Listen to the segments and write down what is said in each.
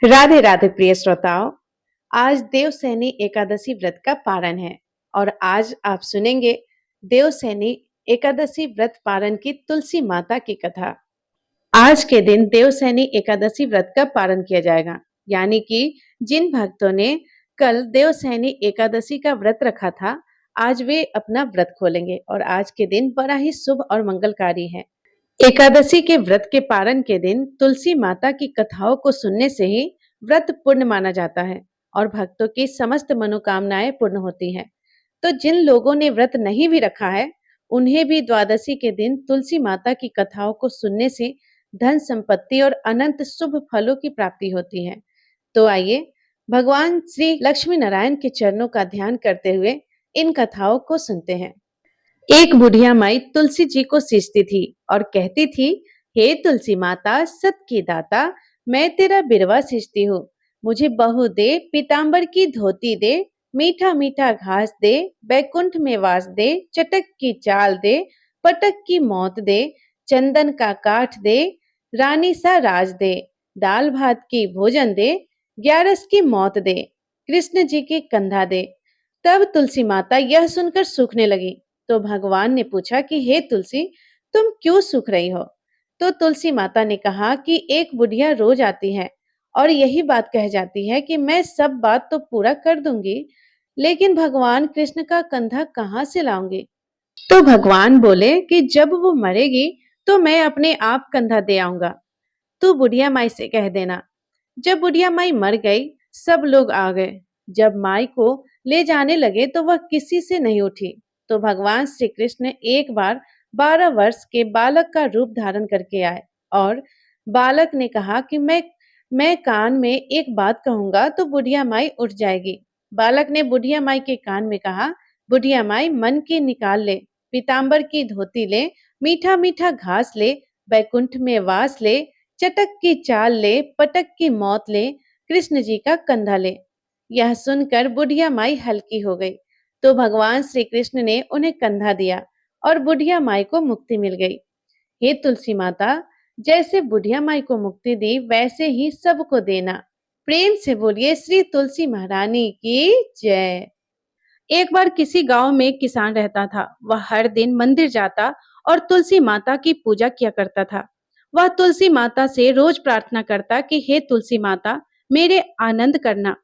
राधे राधे प्रिय श्रोताओं। आज देवसैनी एकादशी व्रत का पारण है और आज आप सुनेंगे देवसैनी एकादशी व्रत पारण की तुलसी माता की कथा। आज के दिन देवसैनी एकादशी व्रत का पारण किया जाएगा, यानी कि जिन भक्तों ने कल देवसैनी एकादशी का व्रत रखा था, आज वे अपना व्रत खोलेंगे और आज के दिन बड़ा ही शुभ और मंगलकारी है। एकादशी के व्रत के पारण के दिन तुलसी माता की कथाओं को सुनने से ही व्रत पूर्ण माना जाता है और भक्तों की समस्त मनोकामनाएं पूर्ण होती हैं। तो जिन लोगों ने व्रत नहीं भी रखा है, उन्हें भी द्वादशी के दिन तुलसी माता की कथाओं को सुनने से धन संपत्ति और अनंत शुभ फलों की प्राप्ति होती है। तो आइए भगवान श्री लक्ष्मी नारायण के चरणों का ध्यान करते हुए इन कथाओं को सुनते हैं। एक बुढ़िया माई तुलसी जी को सींचती थी और कहती थी, हे तुलसी माता सत की दाता, मैं तेरा बिरवा सींचती हूँ। मुझे बहू दे, पीताम्बर की धोती दे, मीठा मीठा घास दे, बैकुंठ में वास दे, चटक की चाल दे, पटक की मौत दे, चंदन का काठ दे, रानी सा राज दे, दाल भात की भोजन दे, ग्यारस की मौत दे, कृष्ण जी की कंधा दे। तब तुलसी माता यह सुनकर सूखने लगी। तो भगवान ने पूछा कि हे तुलसी, तुम क्यों सूख रही हो? तो तुलसी माता ने कहा कि एक बुढ़िया रोज आती है और यही बात कह जाती है कि मैं सब बात तो पूरा कर दूंगी, लेकिन भगवान कृष्ण का कंधा कहाँ से लाऊंगी? तो भगवान बोले कि जब वो मरेगी तो मैं अपने आप कंधा दे आऊंगा। तू बुढ़िया माई से कह देना। जब बुढ़िया माई मर गई, सब लोग आ गए। जब माई को ले जाने लगे तो वह किसी से नहीं उठी। तो भगवान श्री कृष्ण एक बार 12 वर्ष के बालक का रूप धारण करके आए और बालक ने कहा कि मैं कान में एक बात कहूंगा तो बुढ़िया माई उठ जाएगी। बालक ने बुढ़िया माई के कान में कहा, बुढ़िया माई मन की निकाल ले, पीताम्बर की धोती ले, मीठा मीठा घास ले, बैकुंठ में वास ले, चटक की चाल ले, पटक की मौत ले, कृष्ण जी का कंधा ले। यह सुनकर बुढ़िया माई हल्की हो गई। तो भगवान श्री कृष्ण ने उन्हें कंधा दिया और बुढ़िया माई को मुक्ति मिल गई। हे तुलसी माता, जैसे बुढ़िया माई को मुक्ति दी वैसे ही सबको देना। प्रेम से बोलिए श्री तुलसी महारानी की जय। एक बार किसी गांव में एक किसान रहता था। वह हर दिन मंदिर जाता और तुलसी माता की पूजा किया करता था। वह तुलसी माता से रोज प्रार्थना करता कि हे तुलसी माता, मेरे आनंद करना।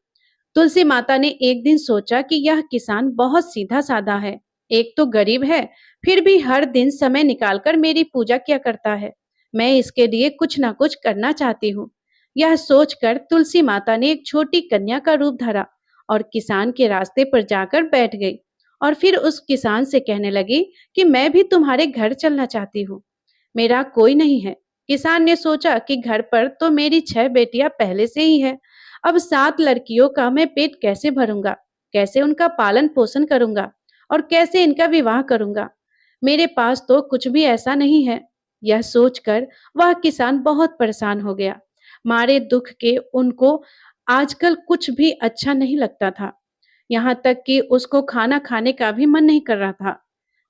तुलसी माता ने एक दिन सोचा कि यह किसान बहुत सीधा साधा है, एक तो गरीब है, फिर भी हर दिन समय निकालकर मेरी पूजा किया करता है। मैं इसके लिए कुछ ना कुछ करना चाहती हूँ। यह सोचकर तुलसी माता ने एक छोटी कन्या का रूप धरा और किसान के रास्ते पर जाकर बैठ गई और फिर उस किसान से कहने लगी कि मैं भी तुम्हारे घर चलना चाहती हूँ। मेरा कोई नहीं है। किसान ने सोचा कि घर पर तो मेरी 6 बेटियां पहले से ही है। अब 7 लड़कियों का मैं पेट कैसे भरूंगा? कैसे उनका पालन पोषण करूंगा और कैसे इनका विवाह करूंगा? मेरे पास तो कुछ भी ऐसा नहीं है। यह सोचकर वह किसान बहुत परेशान हो गया। मारे दुख के उनको आजकल कुछ भी अच्छा नहीं लगता था। यहाँ तक कि उसको खाना खाने का भी मन नहीं कर रहा था।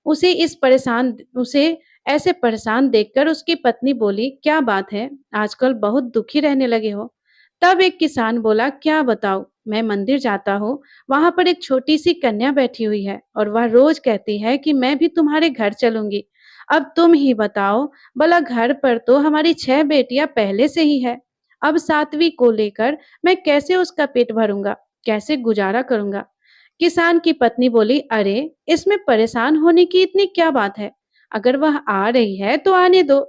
उसे ऐसे परेशान देखकर उसकी पत्नी बोली, क्या बात है? आजकल बहुत दुखी रहने लगे हो। तब एक किसान बोला, क्या बताऊं, मैं मंदिर जाता हूँ, वहां पर एक छोटी सी कन्या बैठी हुई है और वह रोज कहती है कि मैं भी तुम्हारे घर चलूंगी। अब तुम ही बताओ, भला घर पर तो हमारी 6 बेटियां पहले से ही है। अब 7वीं को लेकर मैं कैसे उसका पेट भरूंगा, कैसे गुजारा करूंगा? किसान की पत्नी बोली, अरे इसमें परेशान होने की इतनी क्या बात है? अगर वह आ रही है तो आने दो।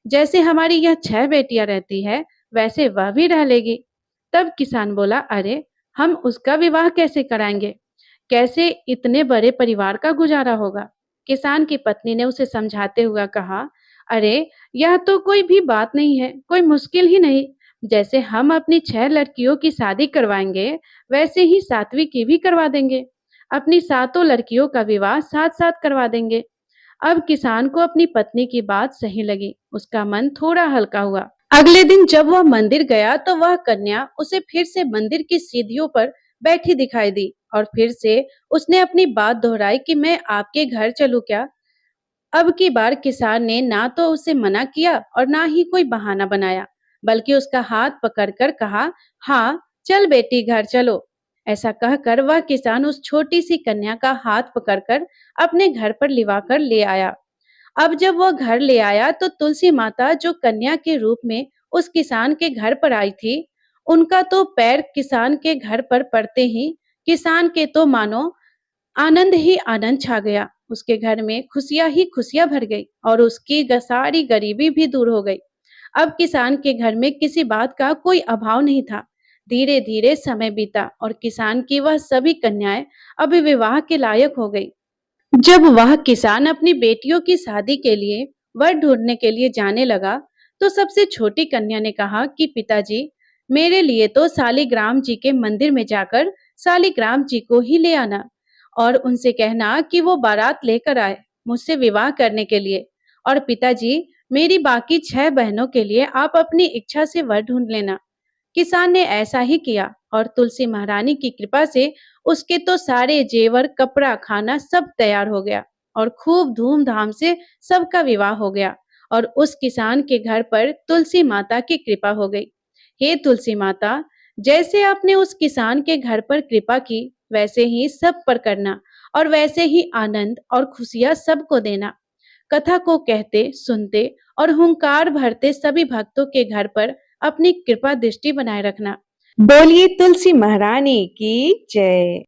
जैसे हमारी यह 6 बेटियां रहती है वैसे वह भी रह लेगी। तब किसान बोला, अरे हम उसका विवाह कैसे कराएंगे? कैसे इतने बड़े परिवार का गुजारा होगा? किसान की पत्नी ने उसे समझाते हुए कहा, अरे यह तो कोई भी बात नहीं है, कोई मुश्किल ही नहीं। जैसे हम अपनी 6 लड़कियों की शादी करवाएंगे, वैसे ही 7वीं की भी करवा देंगे। अपनी 7 लड़कियों का विवाह साथ साथ करवा देंगे। अब किसान को अपनी पत्नी की बात सही लगी। उसका मन थोड़ा हल्का हुआ। अगले दिन जब वह मंदिर गया तो वह कन्या उसे फिर से मंदिर की सीढ़ियों पर बैठी दिखाई दी और फिर से उसने अपनी बात दोहराई कि मैं आपके घर चलूं क्या? अब की बार किसान ने ना तो उसे मना किया और ना ही कोई बहाना बनाया। बल्कि उसका हाथ पकड़कर कहा, हाँ, चल बेटी घर चलो। ऐसा कहकर वह किसान उस छोटी सी कन्या का हाथ पकड़कर अपने घर पर लिवाकर ले आया। अब जब वह घर ले आया तो तुलसी माता जो कन्या के रूप में उस किसान के घर पर आई थी, उनका तो पैर किसान के घर पर पड़ते ही किसान के तो मानो आनंद ही आनंद छा गया। उसके घर में खुशियां ही खुशियां भर गई और उसकी सारी गरीबी भी दूर हो गई। अब किसान के घर में किसी बात का कोई अभाव नहीं था। धीरे धीरे समय बीता और किसान की वह सभी कन्याएं अभी विवाह के लायक हो गई। जब वह किसान अपनी बेटियों की शादी के लिए वर ढूंढने के लिए जाने लगा, तो सबसे छोटी कन्या ने कहा कि पिताजी, मेरे लिए तो शालिग्राम जी के मंदिर में जाकर शालिग्राम जी को ही ले आना और उनसे कहना कि वो बारात लेकर आए मुझसे विवाह करने के लिए। और पिताजी, मेरी बाकी 6 बहनों के लिए आप अपनी इच्छा से वर ढूंढ लेना। किसान ने ऐसा ही किया और तुलसी महारानी की कृपा से उसके तो सारे जेवर, कपड़ा, खाना सब तैयार हो गया और खूब धूमधाम से सबका विवाह हो गया और उस किसान के घर पर तुलसी माता की कृपा हो गई। हे तुलसी माता, जैसे आपने उस किसान के घर पर कृपा की, वैसे ही सब पर करना और वैसे ही आनंद और खुशियां सबको देना। कथा को कहते, सुनते और हुंकार भरते सभी भक्तों के घर पर अपनी कृपा दृष्टि बनाए रखना। बोलिए तुलसी महारानी की जय।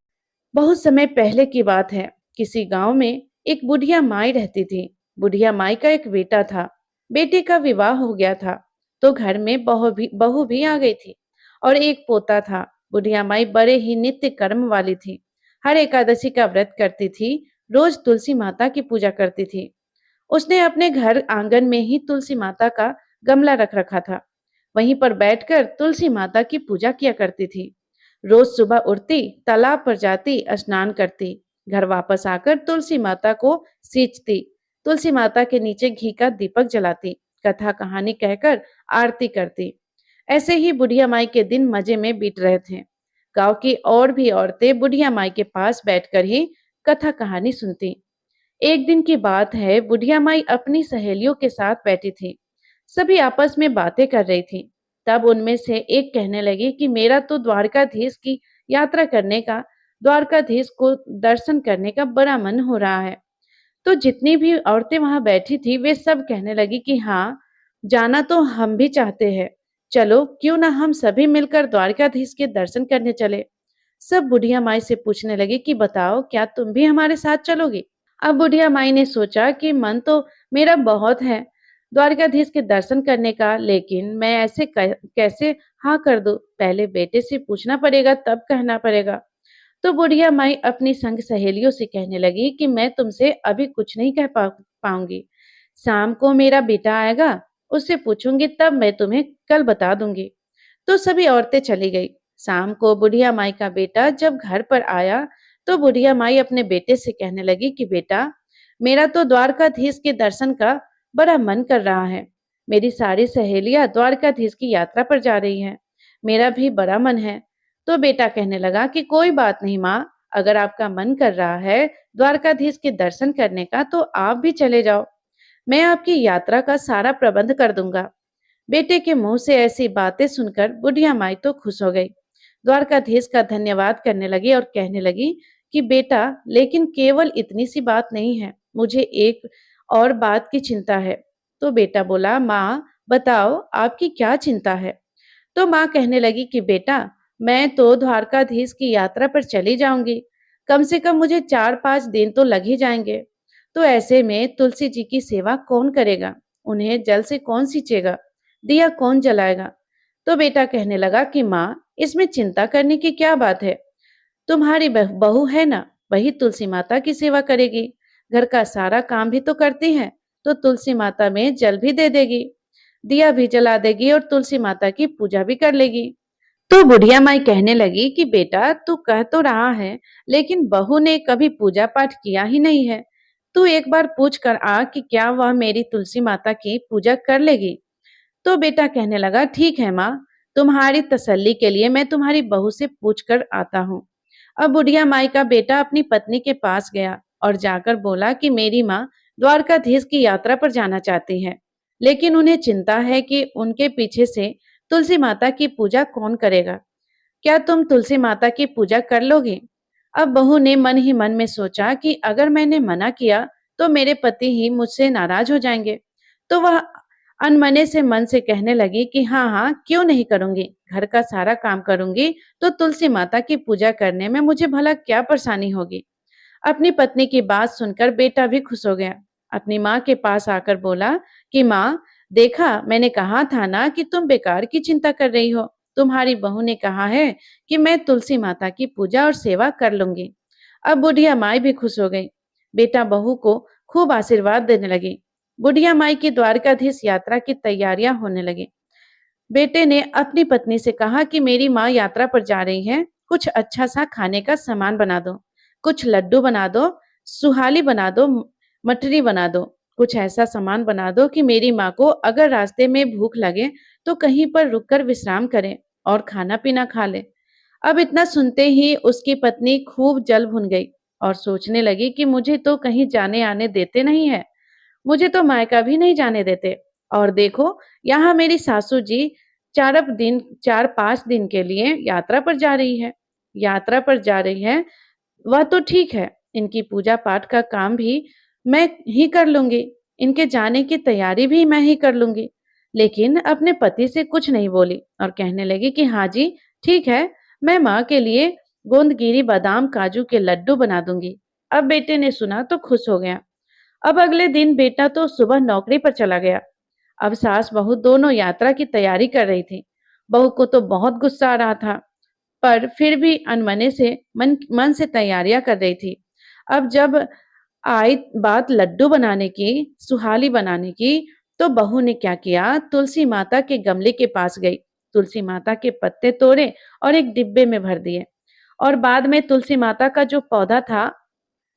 बहुत समय पहले की बात है। किसी गांव में एक बुढ़िया माई रहती थी। बुढ़िया माई का एक बेटा था। बेटे का विवाह हो गया था, तो घर में बहू भी आ गई थी और एक पोता था। बुढ़िया माई बड़े ही नित्य कर्म वाली थी। हर एकादशी का व्रत करती थी। रोज तुलसी माता की पूजा करती थी। उसने अपने घर आंगन में ही तुलसी माता का गमला रख रखा था। वहीं पर बैठकर तुलसी माता की पूजा किया करती थी। रोज सुबह उठती, तालाब पर जाती, स्नान करती, घर वापस आकर तुलसी माता को सींचती, तुलसी माता के नीचे घी का दीपक जलाती, कथा कहानी कहकर आरती करती। ऐसे ही बुढ़िया माई के दिन मजे में बीत रहे थे। गांव की और भी औरतें बुढ़िया माई के पास बैठकर ही कथा कहानी सुनती। एक दिन की बात है, बुढ़िया माई अपनी सहेलियों के साथ बैठी थी। सभी आपस में बातें कर रही थी। तब उनमें से एक कहने लगी कि मेरा तो द्वारकाधीश की यात्रा करने का, द्वारकाधीश को दर्शन करने का बड़ा मन हो रहा है। तो जितनी भी औरतें वहां बैठी थी, वे सब कहने लगी कि हाँ, जाना तो हम भी चाहते हैं। चलो, क्यों ना हम सभी मिलकर द्वारकाधीश के दर्शन करने चले। सब बुढ़िया माई से पूछने लगे कि बताओ, क्या तुम भी हमारे साथ चलोगी। अब बुढ़िया माई ने सोचा कि मन तो मेरा बहुत है द्वारकाधीश के दर्शन करने का, लेकिन मैं ऐसे कैसे हाँ कर दूं। पहले बेटे से पूछना पड़ेगा, तब कहना पड़ेगा। तो बुढ़िया माई अपनी संग सहेलियों से कहने लगी कि मैं तुमसे अभी कुछ नहीं कह पाऊंगी। शाम को मेरा बेटा आएगा, उससे पूछूंगी, तब मैं तुम्हें कल बता दूंगी। तो सभी औरतें चली गई। शाम को बुढ़िया माई का बेटा जब घर पर आया, तो बुढ़िया माई अपने बेटे से कहने लगी कि बेटा, मेरा तो द्वारकाधीश के दर्शन का बड़ा मन कर रहा है। मेरी सारी सहेलियां द्वारकाधीश की यात्रा पर जा रही हैं। मेरा भी बड़ा मन है। तो बेटा कहने लगा कि कोई बात नहीं माँ, अगर आपका मन कर रहा है द्वारकाधीश के दर्शन करने का, तो आप भी चले जाओ। मैं आपकी यात्रा का सारा प्रबंध कर दूंगा। बेटे के मुंह से ऐसी बातें सुनकर बुढ़िया माई तो खुश हो गई। द्वारकाधीश का धन्यवाद करने लगी और कहने लगी कि बेटा, लेकिन केवल इतनी सी बात नहीं है, मुझे एक और बात की चिंता है। तो बेटा बोला, माँ बताओ, आपकी क्या चिंता है। तो माँ कहने लगी कि बेटा, मैं तो द्वारकाधीश की यात्रा पर चली जाऊंगी। कम से कम मुझे 4-5 दिन तो लग ही जाएंगे। तो ऐसे में तुलसी जी की सेवा कौन करेगा, उन्हें जल से कौन सींचेगा, दिया कौन जलाएगा। तो बेटा कहने लगा कि माँ, इसमें चिंता करने की क्या बात है। तुम्हारी बहू है ना, वही तुलसी माता की सेवा करेगी। घर का सारा काम भी तो करती है, तो तुलसी माता में जल भी दे देगी, दिया भी जला देगी और तुलसी माता की पूजा भी कर लेगी। तो बुढ़िया माई कहने लगी कि बेटा, तू कह तो रहा है, लेकिन बहू ने कभी पूजा पाठ किया ही नहीं है। तू एक बार पूछ कर आ कि क्या वह मेरी तुलसी माता की पूजा कर लेगी। तो बेटा कहने लगा, ठीक है माँ, तुम्हारी तसल्ली के लिए मैं तुम्हारी बहू से पूछ कर आता हूँ। अब बुढ़िया माई का बेटा अपनी पत्नी के पास गया और जाकर बोला कि मेरी माँ द्वारकाधीश की यात्रा पर जाना चाहती है। लेकिन उन्हें चिंता है कि उनके पीछे से तुलसी माता की पूजा कौन करेगा। क्या तुम तुलसी माता की पूजा कर लोगी? अब बहू ने मन ही मन में सोचा कि अगर मैंने मना किया तो मेरे पति ही मुझसे नाराज हो जाएंगे। तो वह अनमने से मन से कहने लगी कि हाँ हाँ, क्यों नहीं करूंगी, घर का सारा काम करूंगी तो तुलसी माता की पूजा करने में मुझे भला क्या परेशानी होगी। अपनी पत्नी की बात सुनकर बेटा भी खुश हो गया। अपनी माँ के पास आकर बोला कि माँ, देखा, मैंने कहा था ना कि तुम बेकार की चिंता कर रही हो। तुम्हारी बहू ने कहा है कि मैं तुलसी माता की पूजा और सेवा कर लूंगी। अब बुढ़िया माई भी खुश हो गई। बेटा बहू को खूब आशीर्वाद देने लगी। बुढ़िया माई की द्वारकाधीश यात्रा की तैयारियां होने लगी। बेटे ने अपनी पत्नी से कहा कि मेरी माँ यात्रा पर जा रही है, कुछ अच्छा सा खाने का सामान बना दो, कुछ लड्डू बना दो, सुहाली बना दो, मठरी बना दो, कुछ ऐसा सामान बना दो कि मेरी माँ को अगर रास्ते में भूख लगे तो कहीं पर रुककर विश्राम करे और खाना पीना खा ले। अब इतना सुनते ही उसकी पत्नी खूब जल भुन गई और सोचने लगी कि मुझे तो कहीं जाने आने देते नहीं है, मुझे तो मायका भी नहीं जाने देते। और देखो, यहाँ मेरी सासू जी 4-5 दिन के लिए यात्रा पर जा रही है। यात्रा पर जा रही है, वह तो ठीक है, इनकी पूजा पाठ का काम भी मैं ही कर लूंगी, इनके जाने की तैयारी भी मैं ही कर लूंगी। लेकिन अपने पति से कुछ नहीं बोली और कहने लगी कि हाँ जी, ठीक है, मैं माँ के लिए गोंदगिरी बादाम काजू के लड्डू बना दूंगी। अब बेटे ने सुना तो खुश हो गया। अब अगले दिन बेटा तो सुबह नौकरी पर चला गया। अब सास बहू दोनों यात्रा की तैयारी कर रही थी। बहू को तो बहुत गुस्सा आ रहा था, पर फिर भी अनमने से मन मन से तैयारियां कर रही थी। अब जब आई बात लड्डू बनाने की, सुहाली बनाने की, तो बहू ने क्या किया, तुलसी माता के गमले के पास गई, तुलसी माता के पत्ते तोड़े और एक डिब्बे में भर दिए और बाद में तुलसी माता का जो पौधा था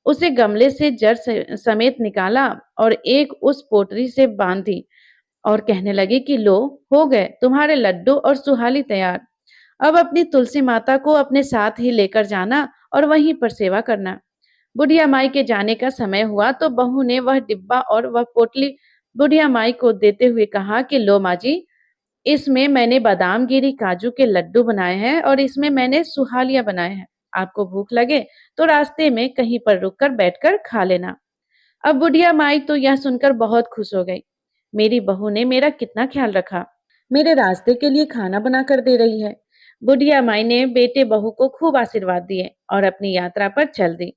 उसे गमले से जड़ से समेत निकाला और एक उस पोटली से बांध दी और कहने लगी कि लो, हो गए तुम्हारे लड्डू और सुहाली तैयार। अब अपनी तुलसी माता को अपने साथ ही लेकर जाना और वहीं पर सेवा करना। बुढ़िया माई के जाने का समय हुआ तो बहू ने वह डिब्बा और वह पोटली बुढ़िया माई को देते हुए कहा कि लो माँ जी, इसमें मैंने बादाम गिरी काजू के लड्डू बनाए हैं और इसमें मैंने सुहालियां बनाए हैं। आपको भूख लगे तो रास्ते में कहीं पर रुककर बैठकर खा लेना। अब बुढ़िया माई तो यह सुनकर बहुत खुश हो गई। मेरी बहू ने मेरा कितना ख्याल रखा, मेरे रास्ते के लिए खाना बना कर दे रही है। बुढ़िया माई ने बेटे बहू को खूब आशीर्वाद दिए और अपनी यात्रा पर चल दी।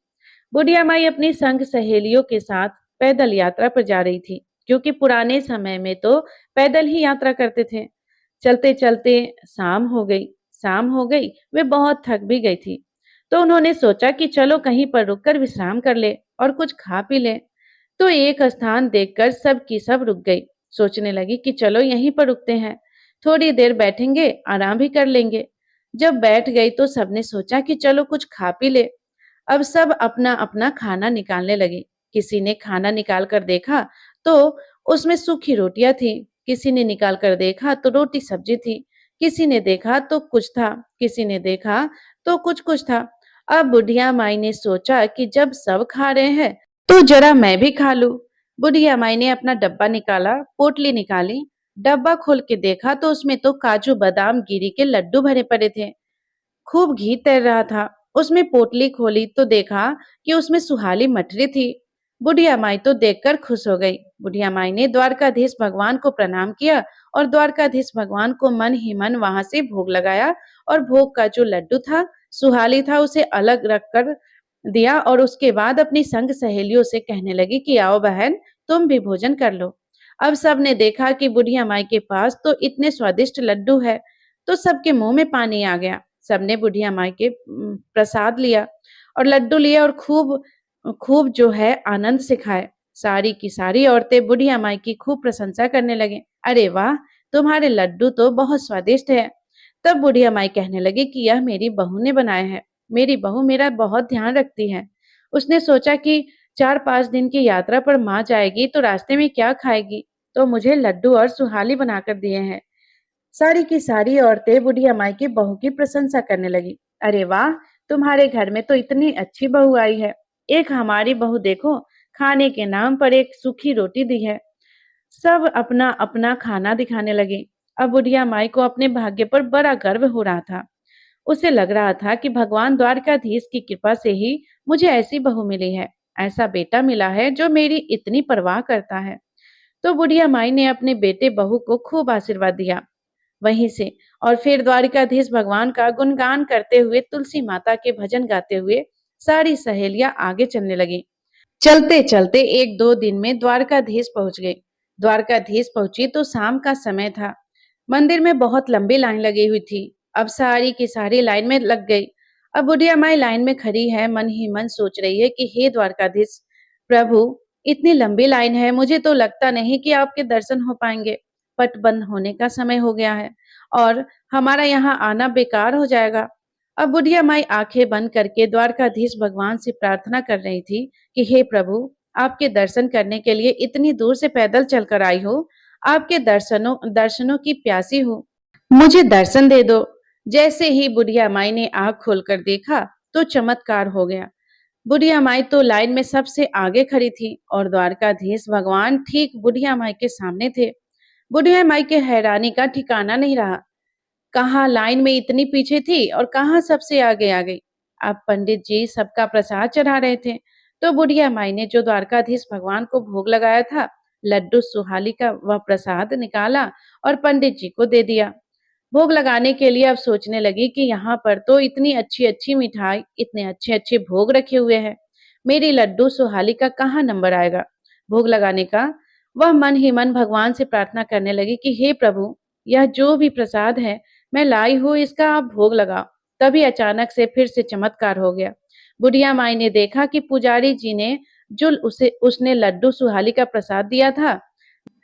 बुढ़िया माई अपनी संग सहेलियों के साथ पैदल यात्रा पर जा रही थी, क्योंकि पुराने समय में तो पैदल ही यात्रा करते थे। चलते चलते शाम हो गई। शाम हो गई, वे बहुत थक भी गई थी, तो उन्होंने सोचा कि चलो कहीं पर रुककर विश्राम कर ले और कुछ खा पी ले। तो एक स्थान देखकर सब की सब रुक गई। सोचने लगी कि चलो यहीं पर रुकते हैं, थोड़ी देर बैठेंगे, आराम भी कर लेंगे। जब बैठ गई तो सबने सोचा कि चलो कुछ खा पी ले। अब सब अपना अपना खाना निकालने लगे। किसी ने खाना निकाल कर देखा तो उसमें सूखी रोटियां थी, किसी ने निकाल कर देखा तो रोटी सब्जी थी, किसी ने देखा तो कुछ था, किसी ने देखा तो कुछ कुछ था। अब बुढ़िया माई ने सोचा कि जब सब खा रहे हैं तो जरा मैं भी खा लूं। बुढ़िया माई ने अपना डब्बा निकाला, पोटली निकाली, डब्बा खोल के देखा तो उसमें तो काजू बादाम गिरी के लड्डू भरे पड़े थे। खूब घी तैर रहा था। उसमें पोटली खोली तो देखा कि उसमें सुहाली मठरी थी। बुढ़िया माई तो देखकर खुश हो गई। बुढ़िया माई ने द्वारकाधीश भगवान को प्रणाम किया और द्वारकाधीश भगवान को मन ही मन वहां से भोग लगाया और भोग का जो लड्डू था, सुहाली था, उसे अलग रख कर दिया और उसके बाद अपनी संग सहेलियों से कहने लगी कि आओ बहन, तुम भी भोजन कर लो। अब सबने देखा कि बुढ़िया माई के पास तो इतने स्वादिष्ट लड्डू है, तो सबके मुंह में पानी आ गया। सबने बुढ़िया माई के प्रसाद लिया और लड्डू लिया और खूब खूब जो है आनंद से खाए। सारी की सारी औरतें बुढ़िया माई की खूब प्रशंसा करने लगे। अरे वाह, तुम्हारे लड्डू तो बहुत स्वादिष्ट है। तब बुढ़िया माई कहने लगी कि यह मेरी बहू ने बनाए हैं। मेरी बहू मेरा बहुत ध्यान रखती है। उसने सोचा कि 4-5 दिन की यात्रा पर माँ जाएगी तो रास्ते में क्या खाएगी, तो मुझे लड्डू और सुहाली बनाकर दिए हैं। सारी की सारी औरतें बुढ़िया माई की बहू की प्रशंसा करने लगी। अरे वाह, तुम्हारे घर में तो इतनी अच्छी बहू आई है। एक हमारी बहू देखो, खाने के नाम पर एक सूखी रोटी दी है। सब अपना अपना खाना दिखाने लगे। अब बुढ़िया माई को अपने भाग्य पर बड़ा गर्व हो रहा था। उसे लग रहा था कि भगवान द्वारकाधीश की कृपा से ही मुझे ऐसी बहू मिली है, ऐसा बेटा मिला है जो मेरी इतनी परवाह करता है। तो बुढ़िया माई ने अपने बेटे बहू को खूब आशीर्वाद दिया। वहीं से और फिर द्वारिकाधीश भगवान का गुणगान करते हुए, तुलसी माता के भजन गाते हुए सारी सहेलियां आगे चलने लगी। चलते चलते एक दो दिन में द्वारकाधीश पहुंच गई। द्वारकाधीश पहुंची तो शाम का समय था। मंदिर में बहुत लंबी लाइन लगी हुई थी। अब सारी की सारी लाइन में लग गई। अब बुढ़िया माई लाइन में खड़ी है, मन ही मन सोच रही है कि हे द्वारकाधीश प्रभु, इतनी लंबी लाइन है, मुझे तो लगता नहीं कि आपके दर्शन हो पाएंगे। पट बंद होने का समय हो गया है और हमारा यहाँ आना बेकार हो जाएगा। अब बुढ़िया माई आंखें बंद करके द्वारकाधीश भगवान से प्रार्थना कर रही थी कि हे प्रभु, आपके दर्शन करने के लिए इतनी दूर से पैदल चलकर आई हो, आपके दर्शनों दर्शनों की प्यासी हूँ, मुझे दर्शन दे दो। जैसे ही बुढ़िया माई ने आंख खोलकर देखा तो चमत्कार हो गया। बुढ़िया माई तो लाइन में सबसे आगे खड़ी थी और द्वारकाधीश भगवान ठीक बुढ़िया माई के सामने थे। बुढ़िया माई के हैरानी का ठिकाना नहीं रहा। कहाँ लाइन में इतनी पीछे थी और कहाँ सबसे आगे आ गई। अब पंडित जी सबका प्रसाद चढ़ा रहे थे, तो बुढ़िया माई ने जो द्वारकाधीश भगवान को भोग लगाया था, लड्डू सुहाली का वह प्रसाद निकाला और पंडित जी को दे दिया। भोग लगाने के लिए अब सोचने लगी कि यहाँ पर तो इतनी अच्छी अच्छी मिठाई, इतने अच्छे अच्छे भोग रखे हुए हैं, मेरी लड्डू सुहाली का कहाँ नंबर आएगा भोग लगाने का। वह मन ही मन भगवान से प्रार्थना करने लगी कि हे प्रभु, यह जो भी प्रसाद है मैं लाई हूँ, इसका आप भोग लगाओ। तभी अचानक से फिर से चमत्कार हो गया। बुढ़िया माई ने देखा कि पुजारी जी ने जो उसने लड्डू सुहाली का प्रसाद दिया था,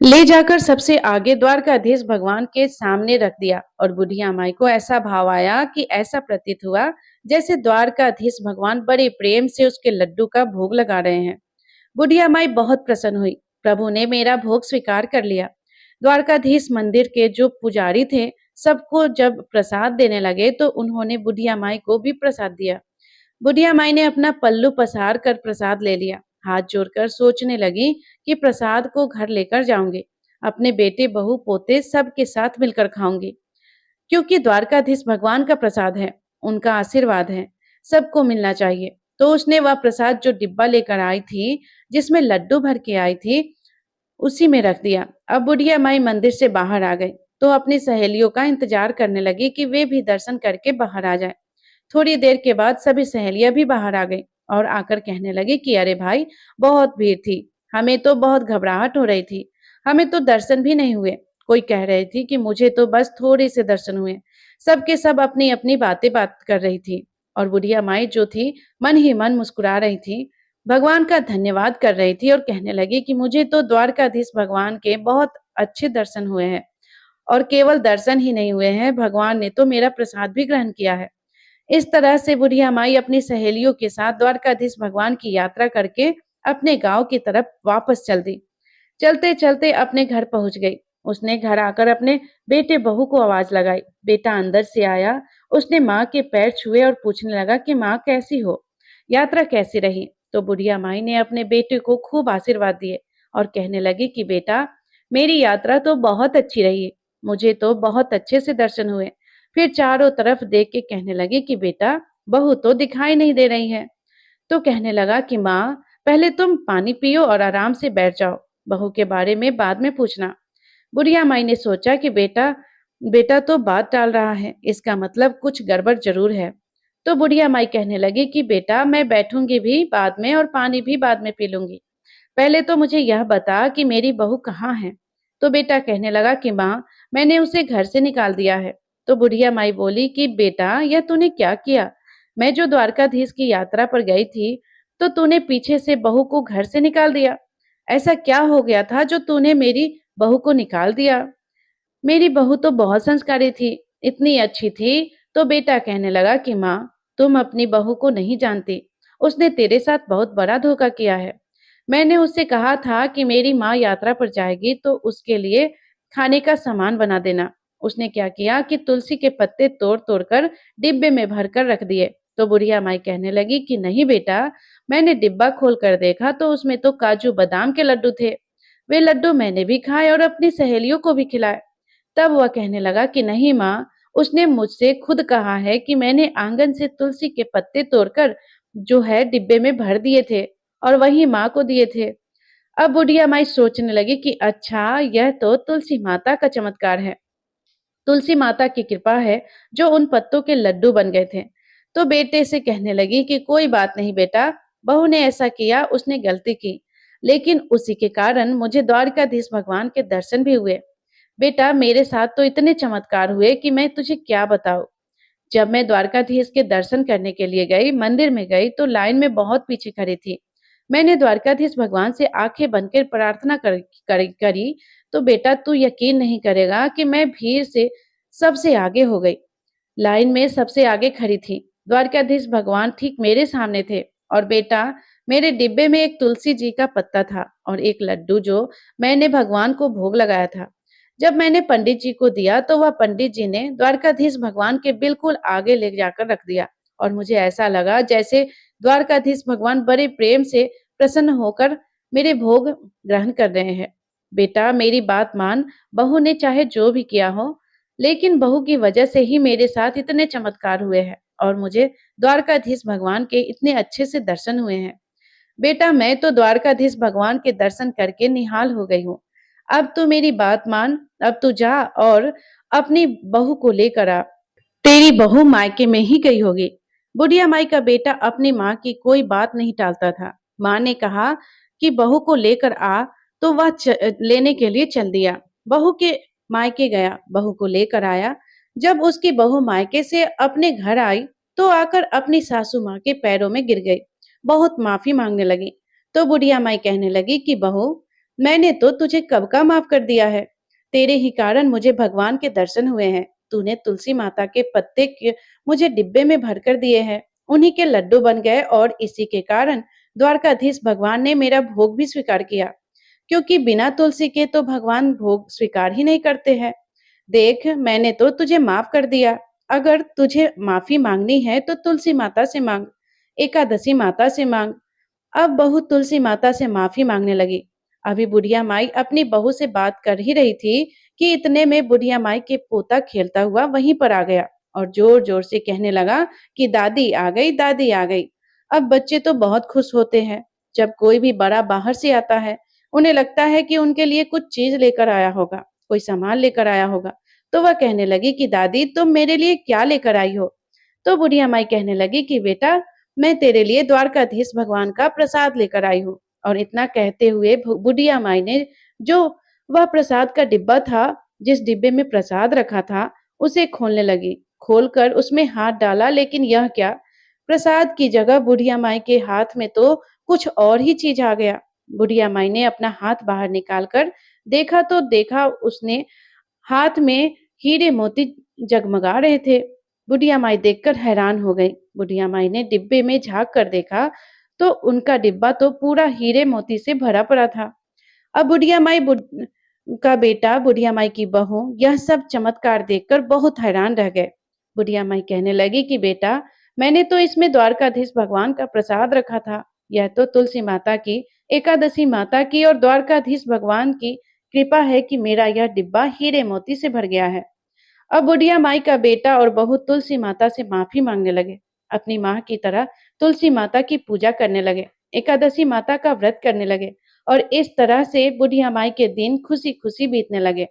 ले जाकर सबसे आगे द्वारकाधीश भगवान के सामने रख दिया और बुढ़िया माई को ऐसा भाव आया कि ऐसा प्रतीत हुआ जैसे द्वारकाधीश भगवान बड़े प्रेम से उसके लड्डू का भोग लगा रहे हैं। बुढ़िया माई बहुत प्रसन्न हुई। प्रभु ने मेरा भोग स्वीकार कर लिया। द्वारकाधीश मंदिर के जो पुजारी थे, सबको जब प्रसाद देने लगे तो उन्होंने बुढ़िया माई को भी प्रसाद दिया। बुढ़िया माई ने अपना पल्लू पसार कर प्रसाद ले लिया। हाथ जोड़कर सोचने लगी कि प्रसाद को घर लेकर जाऊंगी, अपने बेटे बहू पोते सबके साथ मिलकर खाऊंगी, क्योंकि द्वारकाधीश भगवान का प्रसाद है, उनका आशीर्वाद है, सबको मिलना चाहिए। तो उसने वह प्रसाद जो डिब्बा लेकर आई थी, जिसमें लड्डू भर के आई थी, उसी में रख दिया। अब बुढ़िया माई मंदिर से बाहर आ गई तो अपनी सहेलियों का इंतजार करने लगी कि वे भी दर्शन करके बाहर आ जाए। थोड़ी देर के बाद सभी सहेलियां भी बाहर आ गई और आकर कहने लगी कि अरे भाई, बहुत भीड़ थी, हमें तो बहुत घबराहट हो रही थी, हमें तो दर्शन भी नहीं हुए। कोई कह रही थी कि मुझे तो बस थोड़े से दर्शन हुए। सबके सब अपनी अपनी बातें बात कर रही थी और बुढ़िया माई जो थी, मन ही मन मुस्कुरा रही थी, भगवान का धन्यवाद कर रही थी और कहने लगी कि मुझे तो द्वारकाधीश भगवान के बहुत अच्छे दर्शन हुए हैं और केवल दर्शन ही नहीं हुए हैं, भगवान ने तो मेरा प्रसाद भी ग्रहण किया है। इस तरह से बुढ़िया माई अपनी सहेलियों के साथ द्वारकाधीश भगवान की यात्रा करके अपने गांव की तरफ वापस चल दी। चलते चलते अपने घर पहुंच गई। उसने घर आकर अपने बेटे बहू को आवाज लगाई। बेटा अंदर से आया। उसने माँ के पैर छुए और पूछने लगा कि माँ कैसी हो, यात्रा कैसी रही। तो बुढ़िया माई ने अपने बेटे को खूब आशीर्वाद दिए और कहने लगी कि बेटा, मेरी यात्रा तो बहुत अच्छी रही, मुझे तो बहुत अच्छे से दर्शन हुए। फिर चारों तरफ देख के कहने लगी कि बेटा, बहू तो दिखाई नहीं दे रही है। तो कहने लगा कि माँ, पहले तुम पानी पियो और आराम से बैठ जाओ, बहू के बारे में बाद में पूछना। बुढ़िया माई ने सोचा कि बेटा बेटा तो बात टाल रहा है, इसका मतलब कुछ गड़बड़ जरूर है। तो बुढ़िया माई कहने लगी कि बेटा, मैं बैठूंगी भी बाद में और पानी भी बाद में पी लूंगी, पहले तो मुझे यह बता कि मेरी बहू कहाँ है। तो बेटा कहने लगा कि माँ, मैंने उसे घर से निकाल दिया है। तो बुढ़िया माई बोली कि बेटा, यह तूने क्या किया? मैं जो द्वारकाधीश की यात्रा पर गई थी, तो तूने पीछे से बहू को घर से निकाल दिया। ऐसा क्या हो गया था जो तूने मेरी बहू को निकाल दिया? मेरी बहू तो बहुत संस्कारी थी, इतनी अच्छी थी। तो बेटा कहने लगा कि माँ, तुम अपनी बहू को नहीं जानती, उसने तेरे साथ बहुत बड़ा धोखा किया है। मैंने उससे कहा था कि मेरी माँ यात्रा पर जाएगी तो उसके लिए खाने का सामान बना देना। उसने क्या किया कि तुलसी के पत्ते तोड़ तोड़ कर डिब्बे में भर कर रख दिए। तो बुढ़िया माई कहने लगी कि नहीं बेटा, मैंने डिब्बा खोल कर देखा तो उसमें तो काजू बादाम के लड्डू थे। वे लड्डू मैंने भी खाए और अपनी सहेलियों को भी खिलाए। तब वह कहने लगा कि नहीं माँ, उसने मुझसे खुद कहा है कि मैंने आंगन से तुलसी के पत्ते तोड़कर जो है डिब्बे में भर दिए थे और वही माँ को दिए थे। अब बुढ़िया माई सोचने लगी कि अच्छा, यह तो तुलसी माता का चमत्कार है। तुलसी माता की कृपा है जो उन पत्तों के लड्डू बन गए थे। तो बेटे से कहने लगी कि कोई बात नहीं बेटा, बहू ने ऐसा किया, उसने गलती की, लेकिन उसी के कारण मुझे द्वारकाधीश भगवान के दर्शन भी हुए। बेटा, मेरे साथ तो इतने चमत्कार हुए कि मैं तुझे क्या बताऊं। जब मैं द्वारकाधीश के दर्शन करने के लिए गई, मंदिर में गई, तो लाइन में बहुत पीछे खड़ी थी। मैंने द्वारकाधीश भगवान से आंखें बंद कर प्रार्थना करी, तो बेटा तू यकीन नहीं करेगा कि मैं भीड़ से सबसे आगे हो गई। लाइन में सबसे आगे खड़ी थी। द्वारकाधीश भगवान ठीक मेरे सामने थे और बेटा, मेरे डिब्बे में एक तुलसी जी का पत्ता था और एक लड्डू जो मैंने भगवान को भोग लगाया था। जब मैंने पंडित जी को दिया तो वह पंडित जी ने द्वारकाधीश भगवान के बिल्कुल आगे ले जाकर रख दिया और मुझे ऐसा लगा जैसे द्वारकाधीश भगवान बड़े प्रेम से प्रसन्न होकर मेरे भोग ग्रहण कर रहे हैं। बेटा, मेरी बात मान, बहू ने चाहे जो भी किया हो, लेकिन बहू की वजह से ही मेरे साथ इतने चमत्कार हुए हैं और मुझे द्वारकाधीश भगवान के इतने अच्छे से दर्शन हुए हैं। बेटा, मैं तो द्वारकाधीश भगवान के दर्शन करके निहाल हो गई हूँ। अब तू मेरी बात मान, अब तू जा और अपनी बहू को लेकर आ। तेरी बहू मायके में ही गई होगी। बुढ़िया माई का बेटा अपनी माँ की कोई बात नहीं टालता था। माँ ने कहा कि बहू को लेकर आ, तो वह लेने के लिए चल दिया। बहू के मायके गया, बहू को लेकर आया। जब उसकी बहू मायके से अपने घर आई, तो आकर अपनी सासू माँ के पैरों में गिर गई, बहुत माफी मांगने लगी। तो बुढ़िया माई कहने लगी कि बहू, मैंने तो तुझे कब का माफ कर दिया है। तेरे ही कारण मुझे भगवान के दर्शन हुए हैं। तूने तुलसी माता के पत्ते के मुझे डिब्बे में भरकर दिए हैं, उन्हीं के लड्डू बन गए और इसी के कारण द्वारकाधीश भगवान ने मेरा भोग भी स्वीकार किया, क्योंकि बिना तुलसी के तो भगवान भोग स्वीकार ही नहीं करते हैं। देख, मैंने तो तुझे माफ कर दिया। अगर तुझे माफी मांगनी है तो तुलसी माता से मांग, एकादशी माता से मांग। अब बहू तुलसी माता से माफी मांगने लगी। अभी बुढ़िया माई अपनी बहू से बात कर ही रही थी कि इतने में बुढ़िया माई के पोता खेलता हुआ वहीं पर आ गया और जोर जोर से कहने लगा कि दादी आ गई, दादी आ गई। अब बच्चे तो बहुत खुश होते हैं जब कोई भी बड़ा बाहर से आता है। उन्हें लगता है कि उनके लिए कुछ चीज लेकर आया होगा, कोई सामान लेकर आया होगा। तो वह कहने लगी कि दादी, तुम मेरे लिए क्या लेकर आई हो। तो बुढ़िया माई कहने लगी कि बेटा, मैं तेरे लिए द्वारकाधीश भगवान का प्रसाद लेकर आई हूँ। और इतना कहते हुए बुढ़िया माई ने जो वह प्रसाद का डिब्बा था, जिस डिब्बे में प्रसाद रखा था, उसे खोलने लगी। खोलकर उसमें हाथ डाला, लेकिन यह क्या, प्रसाद की जगह बुढ़िया माई के हाथ में तो कुछ और ही चीज आ गया। बुढ़िया माई ने अपना हाथ बाहर निकालकर देखा तो देखा उसने हाथ में हीरे मोती जगमगा रहे थे। बुढ़िया माई देखकर हैरान हो गई। बुढ़िया माई ने डिब्बे में झांक कर देखा तो उनका डिब्बा तो पूरा हीरे मोती से भरा पड़ा था। अब बुढ़िया माई का बेटा, बुढ़िया माई की बहू यह सब चमत्कार देखकर बहुत हैरान रह गए। बुढ़िया माई कहने लगी कि बेटा, मैंने तो इसमें द्वारकाधीश भगवान का प्रसाद रखा था। यह तो तुलसी माता की, एकादशी माता की और द्वारकाधीश भगवान की कृपा है कि मेरा यह डिब्बा हीरे मोती से भर गया है। अब बुढ़िया माई का बेटा और बहू तुलसी माता से माफी मांगने लगे। अपनी माँ की तरह तुलसी माता की पूजा करने लगे, एकादशी माता का व्रत करने लगे और इस तरह से बुढ़िया माई के दिन खुशी खुशी बीतने लगे।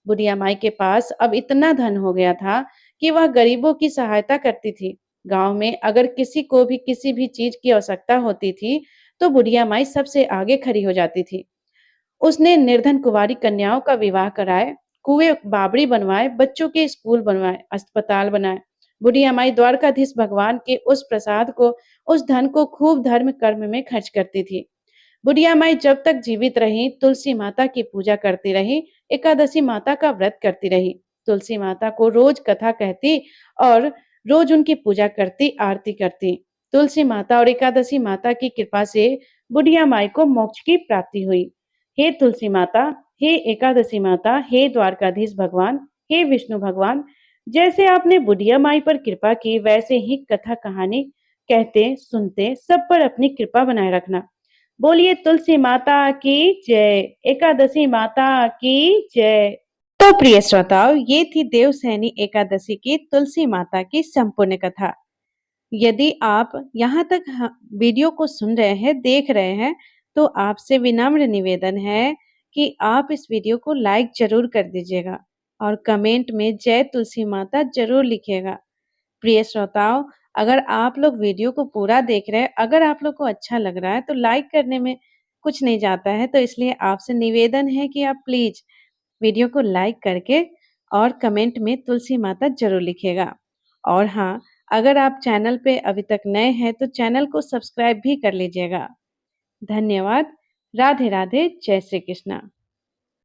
बुढ़िया माई के पास अब इतना धन हो गया था कि वह गरीबों की सहायता करती थी। गांव में अगर किसी को भी किसी भी चीज की आवश्यकता होती थी, तो बुढ़िया माई सबसे आगे खड़ी हो जाती थी। उसने निर्धन कुंवारी कन्याओं का विवाह कराए, कुएं बावड़ी बनवाए, बच्चों के स्कूल बनवाए, अस्पताल बनाए। बुढ़िया माई द्वारकाधीश भगवान के उस प्रसाद को, उस धन को खूब धर्म कर्म में खर्च करती थी। बुढ़िया माई जब तक जीवित रही, तुलसी माता की पूजा करती रही, एकादशी माता का व्रत करती रही, तुलसी माता को रोज कथा कहती और रोज उनकी पूजा करती, आरती करती। तुलसी माता और एकादशी माता की कृपा से बुढ़िया माई को मोक्ष की प्राप्ति हुई। हे तुलसी माता, हे एकादशी माता, हे द्वारकाधीश भगवान, हे विष्णु भगवान, जैसे आपने बुढ़िया माई पर कृपा की, वैसे ही कथा कहानी कहते सुनते सब पर अपनी कृपा बनाए रखना। बोलिए तुलसी माता की जय, एकादशी माता की जय। तो प्रिय श्रोताओं, ये थी देवसैनी एकादशी की तुलसी माता की संपूर्ण कथा। यदि आप यहाँ तक वीडियो को सुन रहे हैं, देख रहे हैं, तो आपसे विनम्र निवेदन है कि आप इस वीडियो को लाइक जरूर कर दीजिएगा और कमेंट में जय तुलसी माता जरूर लिखिएगा। प्रिय श्रोताओं, अगर आप लोग वीडियो को पूरा देख रहे हैं, अगर आप लोग को अच्छा लग रहा है तो लाइक करने में कुछ नहीं जाता है, तो इसलिए आपसे निवेदन है कि आप प्लीज वीडियो को लाइक करके और कमेंट में तुलसी माता जरूर लिखिएगा। और हाँ, अगर आप चैनल पे अभी तक नए हैं तो चैनल को सब्सक्राइब भी कर लीजिएगा। धन्यवाद। राधे राधे। जय श्री कृष्णा।